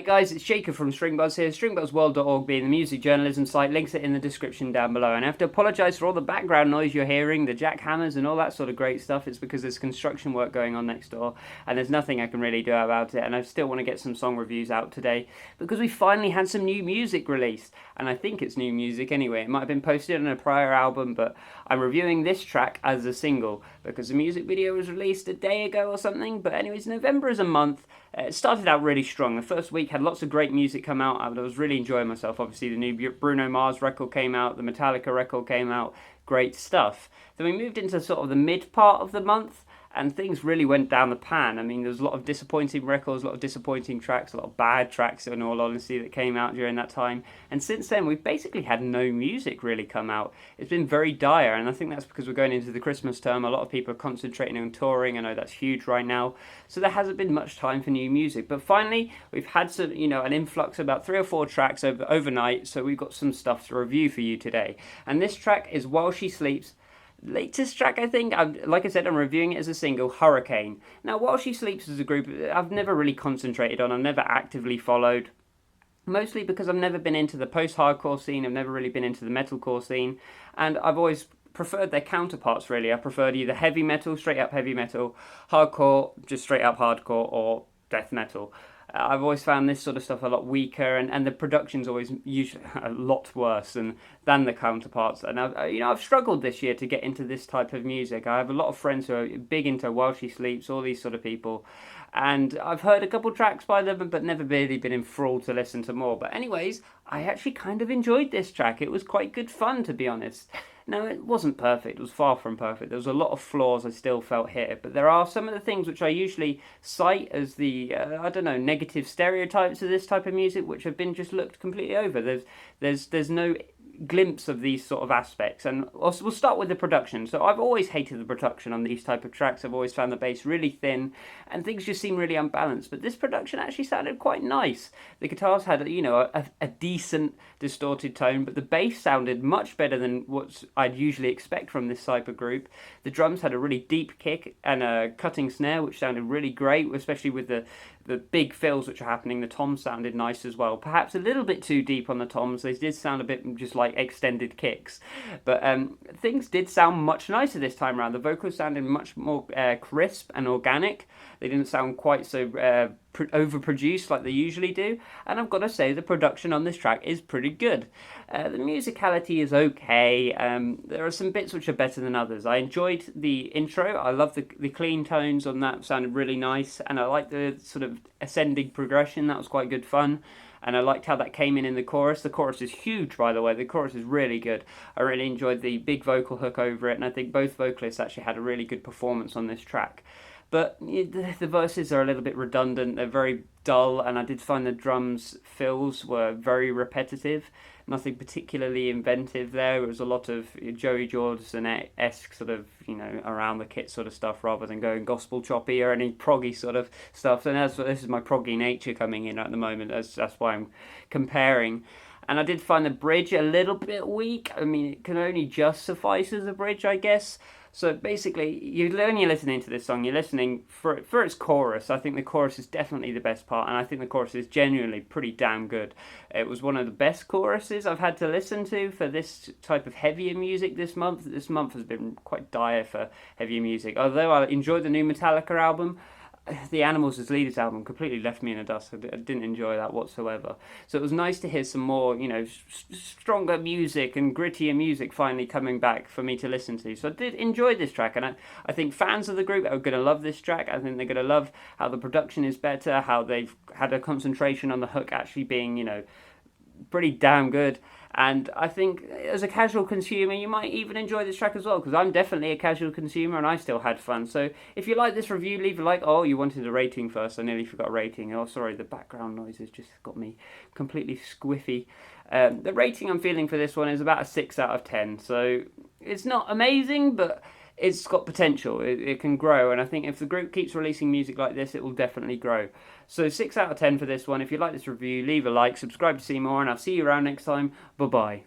guys, it's Jacob from Stringbuzz here, stringbuzzworld.org being the music journalism site, links it in the description down below. And I have to apologise for all the background noise you're hearing, the jackhammers and all that sort of great stuff. It's because there's construction work going on next door and there's nothing I can really do about it. And I still want to get some song reviews out today because we finally had some new music released. And I think it's new music anyway. It might have been posted on a prior album, but I'm reviewing this track as a single because the music video was released a day ago or something. But anyways, November is a month. It started out really strong. The first week had lots of great music come out. I was really enjoying myself. Obviously, the new Bruno Mars record came out. The Metallica record came out. Great stuff. Then we moved into sort of the mid part of the month, and things really went down the pan. I mean, there was a lot of disappointing records, a lot of disappointing tracks, a lot of bad tracks, in all honesty, that came out during that time. And since then, we've basically had no music really come out. It's been very dire, and I think that's because we're going into the Christmas term. A lot of people are concentrating on touring. I know that's huge right now. So there hasn't been much time for new music. But finally, we've had some, an influx of about 3 or 4 tracks overnight. So we've got some stuff to review for you today. And this track is While She Sleeps. Latest track, I think. Like I said, I'm reviewing it as a single, Hurricane. Now, While She Sleeps as a group, I've never really concentrated on. I've never actively followed. Mostly because I've never been into the post-hardcore scene. I've never really been into the metalcore scene. And I've always preferred their counterparts, really. I preferred either heavy metal, straight up heavy metal, hardcore, just straight up hardcore, or death metal. I've always found this sort of stuff a lot weaker, and the production's always usually a lot worse than the counterparts. And I've struggled this year to get into this type of music. I have a lot of friends who are big into While She Sleeps, all these sort of people, and I've heard a couple tracks by them, but never really been enthralled to listen to more. But anyways, I actually kind of enjoyed this track. It was quite good fun, to be honest. Now, it wasn't perfect. It was far from perfect. There was a lot of flaws I still felt here. But there are some of the things which I usually cite as the, negative stereotypes of this type of music, which have been just looked completely over. There's no glimpse of these sort of aspects. And also, we'll start with the production. So I've always hated the production on these type of tracks. I've always found the bass really thin and things just seem really unbalanced. But this production actually sounded quite nice. The guitars had, a decent distorted tone, but the bass sounded much better than what I'd usually expect from this type of group. The drums had a really deep kick and a cutting snare, which sounded really great, especially with the big fills which are happening. The toms sounded nice as well. Perhaps a little bit too deep on the toms. They did sound a bit just like extended kicks. But things did sound much nicer this time around. The vocals sounded much more crisp and organic. They didn't sound quite so overproduced like they usually do. And I've got to say, the production on this track is pretty good. The musicality is okay. There are some bits which are better than others. I enjoyed the intro. I love the clean tones on that. Sounded really nice. And I like the sort of ascending progression. That was quite good fun. And I liked how that came in the chorus. The chorus is huge, by the way. The chorus is really good. I really enjoyed the big vocal hook over it. And I think both vocalists actually had a really good performance on this track. But the verses are a little bit redundant. They're very dull, and I did find the drums fills were very repetitive. Nothing particularly inventive there. It was a lot of Joey Jordison-esque sort of, around the kit sort of stuff rather than going gospel choppy or any proggy sort of stuff. And this is my proggy nature coming in at the moment. That's why I'm comparing. And I did find the bridge a little bit weak. I mean, it can only just suffice as a bridge, I guess. So basically, when you're listening to this song, you're listening for its chorus. I think the chorus is definitely the best part, and I think the chorus is genuinely pretty damn good. It was one of the best choruses I've had to listen to for this type of heavier music this month. This month has been quite dire for heavier music. Although I enjoyed the new Metallica album, the Animals as Leaders album completely left me in the dust. I didn't enjoy that whatsoever. So it was nice to hear some more, stronger music and grittier music finally coming back for me to listen to. So I did enjoy this track, and I think fans of the group are going to love this track. I think they're going to love how the production is better, how they've had a concentration on the hook actually being, pretty damn good. And I think as a casual consumer, you might even enjoy this track as well, because I'm definitely a casual consumer and I still had fun. So if you like this review, leave a like. Oh, you wanted a rating first. I nearly forgot a rating. Oh, sorry, the background noise has just got me completely squiffy. The rating I'm feeling for this one is about a 6 out of 10. So it's not amazing, but it's got potential. It can grow, and I think if the group keeps releasing music like this, it will definitely grow. So 6 out of 10 for this one. If you like this review, leave a like, subscribe to see more, and I'll see you around next time. Bye bye.